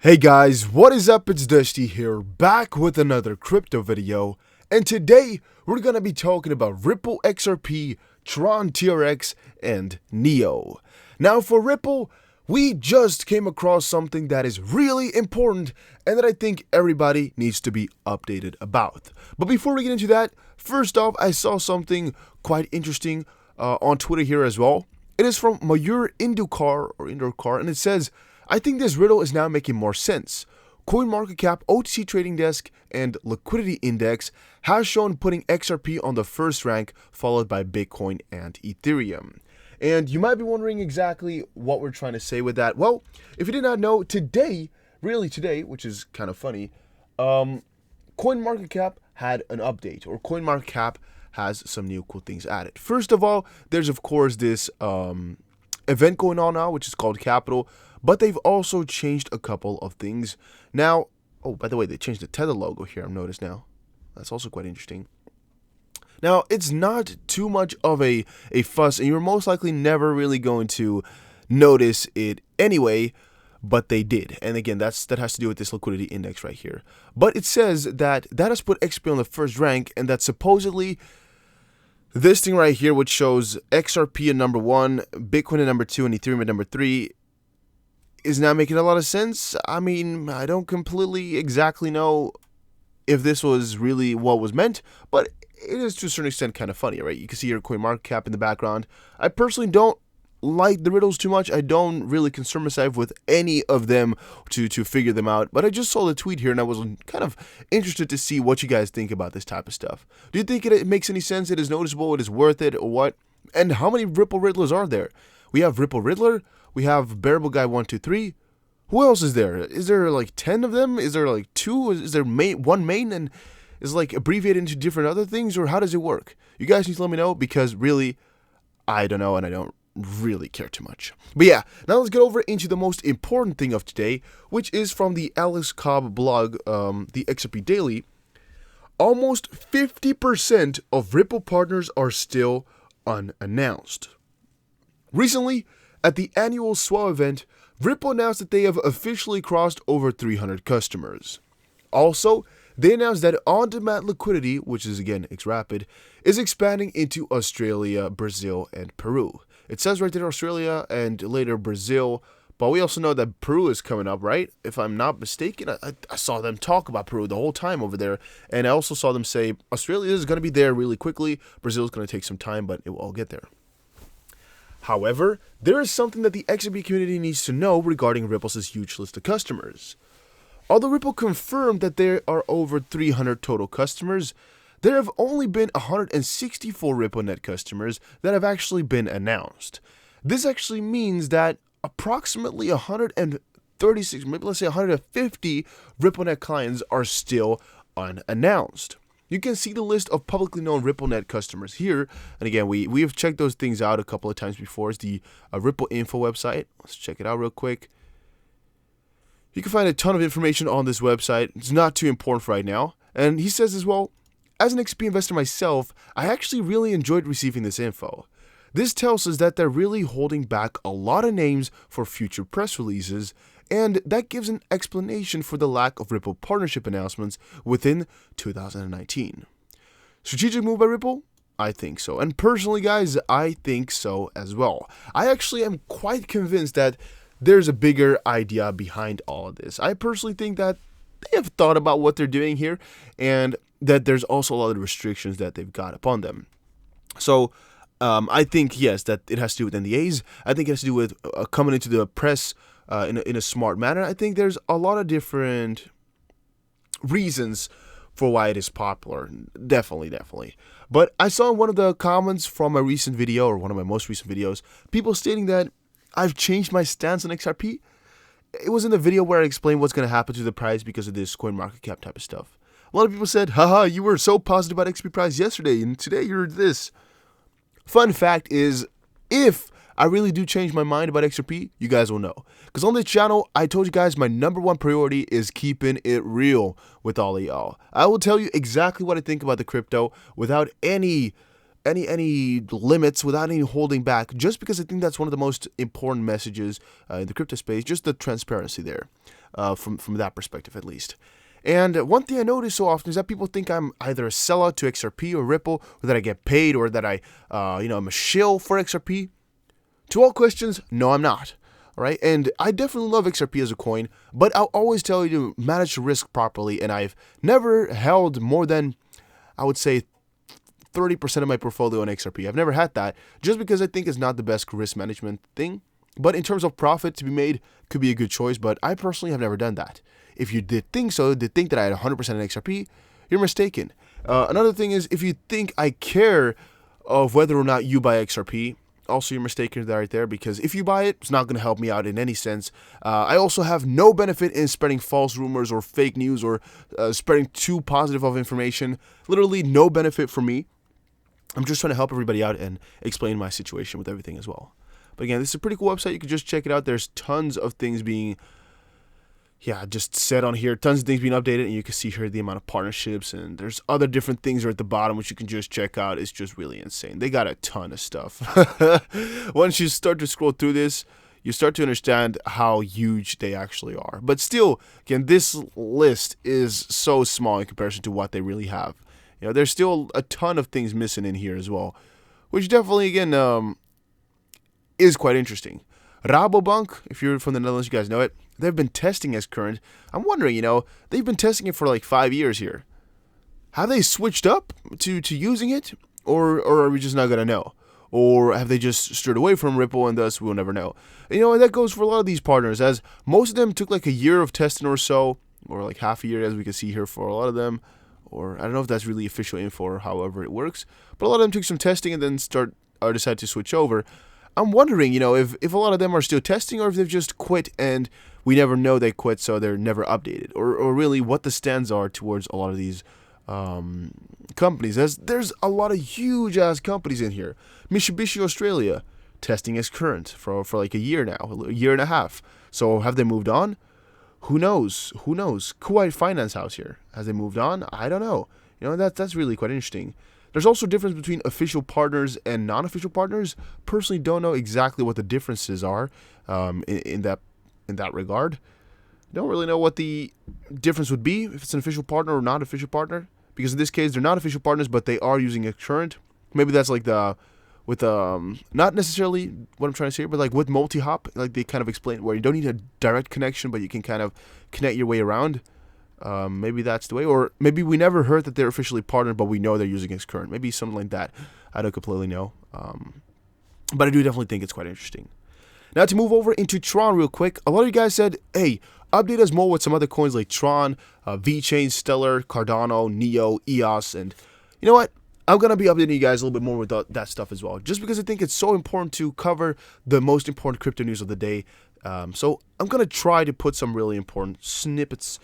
Hey guys, what is up? It's Dusty here, back with another crypto video, and today we're gonna be talking about Ripple XRP, Tron TRX, and Neo. Now for Ripple, we just came across something that is really important and that I think everybody needs to be updated about. But before we get into that, first off, I saw something quite interesting on Twitter here as well. It is from Mayur Indukar, and it says, I think this riddle is now making more sense. CoinMarketCap, OTC Trading Desk, and Liquidity Index has shown putting XRP on the first rank, followed by Bitcoin and Ethereum. And you might be wondering exactly what we're trying to say with that. Well, if you did not know, today, which is kind of funny, CoinMarketCap had an update, or CoinMarketCap has some new cool things added. First of all, there's of course this event going on now, which is called Capital, but they've also changed a couple of things. Now, oh, by the way, they changed the Tether logo here, I've noticed now. That's also quite interesting. Now, it's not too much of a fuss, and you're most likely never really going to notice it anyway, but they did. And again, that has to do with this liquidity index right here. But it says that has put XP on the first rank, and that supposedly this thing right here, which shows XRP at number 1, Bitcoin at number 2, and Ethereum at number 3, is now making a lot of sense. I mean, I don't completely exactly know if this was really what was meant, but it is to a certain extent kind of funny, right? You can see your CoinMarketCap in the background. I personally don't like the riddles too much. I don't really concern myself with any of them to figure them out, but I just saw the tweet here and I was kind of interested to see what you guys think about this type of stuff. Do you think it makes any sense? It is noticeable? It is worth it? Or what? And how many Ripple Riddlers are there? We have Ripple Riddler. We have Bearable Guy 123. Who else is there? Is there like 10 of them? Is there like 2? Is there one main and is like abbreviated into different other things? Or how does it work? You guys need to let me know, because really, I don't know and I don't really care too much. But yeah, now let's get over into the most important thing of today, which is from the Alex Cobb blog, the XRP Daily. Almost 50% of Ripple partners are still unannounced. Recently, at the annual SWA event, Ripple announced that they have officially crossed over 300 customers. Also, they announced that on-demand liquidity, which is again XRapid, is expanding into Australia, Brazil, and Peru. It says right there Australia and later Brazil, but we also know that Peru is coming up, right? If I'm not mistaken, I saw them talk about Peru the whole time over there, and I also saw them say Australia is going to be there really quickly, Brazil is going to take some time, but it will all get there. However, there is something that the XRP community needs to know regarding Ripple's huge list of customers. Although Ripple confirmed that there are over 300 total customers, there have only been 164 RippleNet customers that have actually been announced. This actually means that approximately 136, maybe let's say 150 RippleNet clients are still unannounced. You can see the list of publicly known RippleNet customers here. And again, we have checked those things out a couple of times before. It's the Ripple Info website. Let's check it out real quick. You can find a ton of information on this website. It's not too important for right now. And he says as well, as an XP investor myself, I actually really enjoyed receiving this info. This tells us that they're really holding back a lot of names for future press releases, and that gives an explanation for the lack of Ripple partnership announcements within 2019. Strategic move by Ripple? I think so. And personally, guys, I think so as well. I actually am quite convinced that there's a bigger idea behind all of this. I personally think that they have thought about what they're doing here, and that there's also a lot of restrictions that they've got upon them. So I think, yes, that it has to do with NDAs. I think it has to do with coming into the press in a smart manner. I think there's a lot of different reasons for why it is popular. Definitely. But I saw in one of the comments from a recent video, or one of my most recent videos, people stating that I've changed my stance on XRP. It was in the video where I explained what's going to happen to the price because of this CoinMarketCap type of stuff. A lot of people said, haha, you were so positive about XP price yesterday, and today you're this. Fun fact is, if I really do change my mind about XRP, you guys will know. Because on this channel, I told you guys my number one priority is keeping it real with all of y'all. I will tell you exactly what I think about the crypto without any limits, without any holding back, just because I think that's one of the most important messages in the crypto space, just the transparency there. from that perspective at least. And one thing I notice so often is that people think I'm either a sellout to XRP or Ripple, or that I get paid, or that I'm a shill for XRP. To all questions, no, I'm not. All right, and I definitely love XRP as a coin, but I'll always tell you to manage the risk properly. And I've never held more than, I would say, 30% of my portfolio on XRP. I've never had that, just because I think it's not the best risk management thing. But in terms of profit to be made, could be a good choice. But I personally have never done that. If you did think so, did think that I had 100% in XRP, you're mistaken. Another thing is, if you think I care of whether or not you buy XRP, also you're mistaken right there, because if you buy it, it's not going to help me out in any sense. I also have no benefit in spreading false rumors or fake news or spreading too positive of information. Literally no benefit for me. I'm just trying to help everybody out and explain my situation with everything as well. But again, this is a pretty cool website. You can just check it out. There's tons of things being just said on here, tons of things being updated, and you can see here the amount of partnerships, and there's other different things are at the bottom which you can just check out. It's just really insane. They got a ton of stuff. Once you start to scroll through this, you start to understand how huge they actually are. But still, again, this list is so small in comparison to what they really have. There's still a ton of things missing in here as well, which definitely, again, is quite interesting. Rabobank, if you're from the Netherlands, you guys know it. They've been testing as current. I'm wondering, they've been testing it for like 5 years here. Have they switched up to using it? Or are we just not going to know? Or have they just strayed away from Ripple and thus we'll never know? And that goes for a lot of these partners, as most of them took like a year of testing or so, or like half a year, as we can see here for a lot of them. Or I don't know if that's really official info or however it works. But a lot of them took some testing and then decide to switch over. I'm wondering, if a lot of them are still testing, or if they've just quit and we never know they quit, so they're never updated, or really what the stands are towards a lot of these companies. There's a lot of huge ass companies in here. Mitsubishi Australia, testing as current for like a year now, a year and a half. So have they moved on? Who knows? Kuwait Finance House here, has they moved on? I don't know. That's really quite interesting. There's also a difference between official partners and non-official partners. Personally, don't know exactly what the differences are in that regard. Don't really know what the difference would be if it's an official partner or not official partner. Because in this case, they're not official partners, but they are using a current. Maybe that's like not necessarily what I'm trying to say, but like with multi-hop, like they kind of explain where you don't need a direct connection, but you can kind of connect your way around. Maybe that's the way, or maybe we never heard that they're officially partnered, but we know they're using X current. Maybe something like that. I don't completely know. But I do definitely think it's quite interesting. Now to move over into Tron real quick. A lot of you guys said, hey, update us more with some other coins like Tron, VeChain, Stellar, Cardano, Neo, EOS, and you know what? I'm going to be updating you guys a little bit more with that stuff as well, just because I think it's so important to cover the most important crypto news of the day. So I'm going to try to put some really important snippets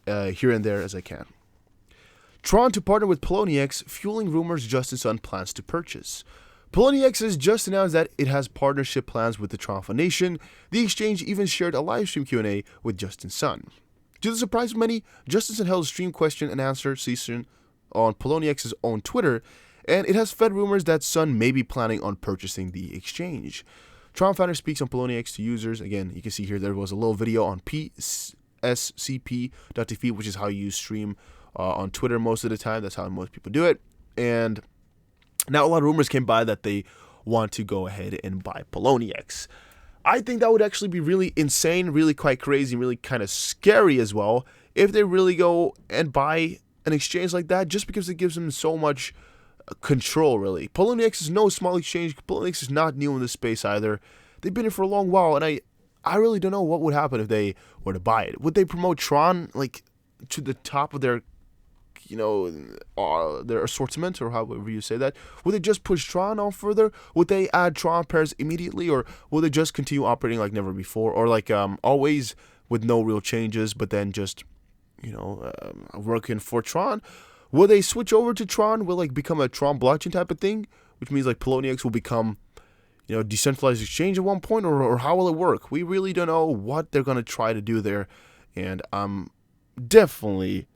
here and there as I can. Tron to partner with Poloniex, fueling rumors Justin Sun plans to purchase. Poloniex has just announced that it has partnership plans with the Tron Foundation. The exchange even shared a live stream Q&A with Justin Sun. To the surprise of many, Justin Sun held a stream question and answer session on Poloniex's own Twitter, and it has fed rumors that Sun may be planning on purchasing the exchange. Tron founder speaks on Poloniex to users. Again, you can see here there was a little video on scp.tv, which is how you stream on Twitter most of the time. That's how most people do it. And now a lot of rumors came by that they want to go ahead and buy Poloniex. I think that would actually be really insane, really quite crazy, and really kind of scary as well if they really go and buy an exchange like that, just because it gives them so much control, really. Poloniex is no small exchange. Poloniex is not new in this space either. They've been here for a long while, and I really don't know what would happen if they were to buy it. Would they promote Tron like to the top of their their assortment, or however you say that? Would they just push Tron on further? Would they add Tron pairs immediately, or will they just continue operating like never before, or like always with no real changes, but then just working for Tron? Will they switch over to Tron? Will like become a Tron blockchain type of thing, which means like Poloniex will become decentralized exchange at one point, or how will it work? We really don't know what they're gonna try to do there, and I'm definitely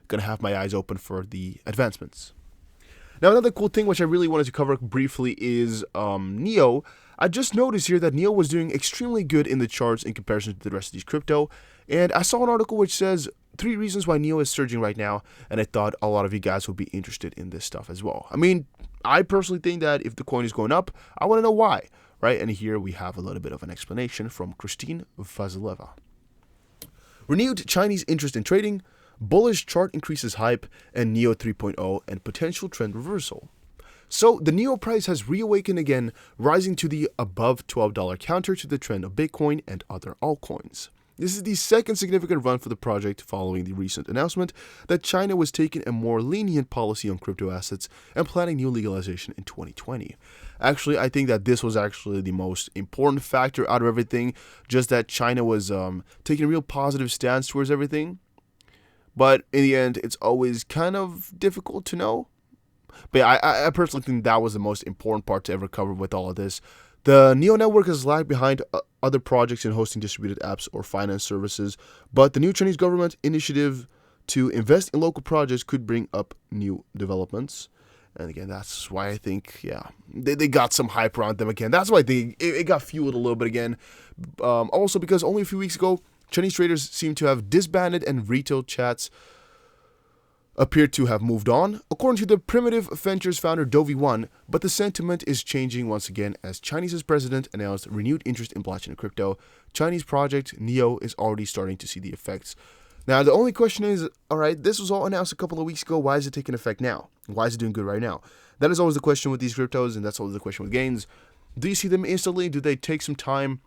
gonna have my eyes open for the advancements. Now, another cool thing which I really wanted to cover briefly is Neo. I just noticed here that Neo was doing extremely good in the charts in comparison to the rest of these crypto, And I saw an article which says 3 reasons why NEO is surging right now, and I thought a lot of you guys would be interested in this stuff as well. I mean, I personally think that if the coin is going up, I want to know why, right? And here we have a little bit of an explanation from Christine Vazileva. Renewed Chinese interest in trading, bullish chart increases hype, and NEO 3.0 and potential trend reversal. So the NEO price has reawakened again, rising to the above $12 counter to the trend of Bitcoin and other altcoins. This is the second significant run for the project following the recent announcement that China was taking a more lenient policy on crypto assets and planning new legalization in 2020. Actually, I think that this was actually the most important factor out of everything, just that China was taking a real positive stance towards everything. But in the end, it's always kind of difficult to know. But yeah, I personally think that was the most important part to ever cover with all of this. The NEO network has lagged behind other projects in hosting distributed apps or finance services, but the new Chinese government initiative to invest in local projects could bring up new developments. And again, that's why I think, yeah, they got some hype around them again. That's why it got fueled a little bit again. Also, because only a few weeks ago, Chinese traders seem to have disbanded and retail chats appear to have moved on, according to the Primitive Ventures founder Dovey1, but the sentiment is changing once again as Chinese's president announced renewed interest in blockchain and crypto. Chinese project NEO is already starting to see the effects. Now, the only question is, alright, this was all announced a couple of weeks ago, why is it taking effect now? Why is it doing good right now? That is always the question with these cryptos, and that's always the question with gains. Do you see them instantly? Do they take some time?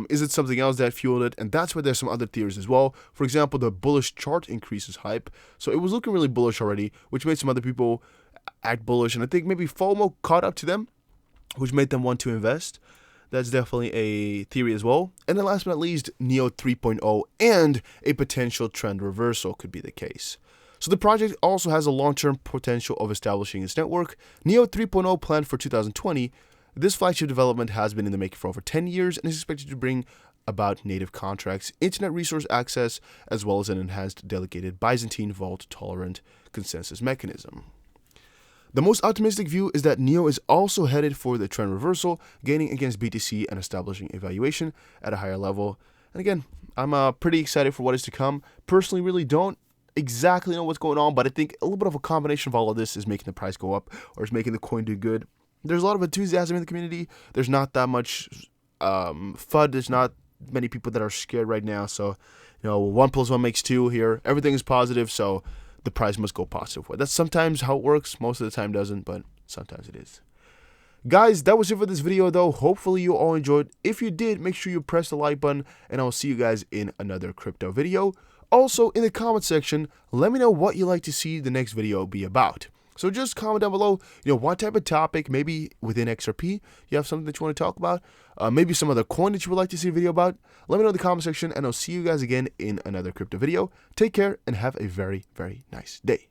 Is it something else that fueled it? And that's where there's some other theories as well. For example, the bullish chart increases hype. So it was looking really bullish already, which made some other people act bullish. And I think maybe FOMO caught up to them, which made them want to invest. That's definitely a theory as well. And then last but not least, NEO 3.0 and a potential trend reversal could be the case. So the project also has a long-term potential of establishing its network. NEO 3.0 planned for 2020. This flagship development has been in the making for over 10 years and is expected to bring about native contracts, internet resource access, as well as an enhanced delegated Byzantine vault-tolerant consensus mechanism. The most optimistic view is that NEO is also headed for the trend reversal, gaining against BTC and establishing a valuation at a higher level. And again, I'm pretty excited for what is to come. Personally, really don't exactly know what's going on, but I think a little bit of a combination of all of this is making the price go up or is making the coin do good. There's a lot of enthusiasm in the community. There's not that much FUD. There's not many people that are scared right now. So, 1 + 1 makes 2 here. Everything is positive, so the price must go positive. That's sometimes how it works. Most of the time doesn't, but sometimes it is. Guys, that was it for this video, though. Hopefully you all enjoyed. If you did, make sure you press the like button, and I'll see you guys in another crypto video. Also, in the comment section, let me know what you'd like to see the next video be about. So just comment down below, what type of topic, maybe within XRP, you have something that you want to talk about, maybe some other coin that you would like to see a video about. Let me know in the comment section, and I'll see you guys again in another crypto video. Take care, and have a very, very nice day.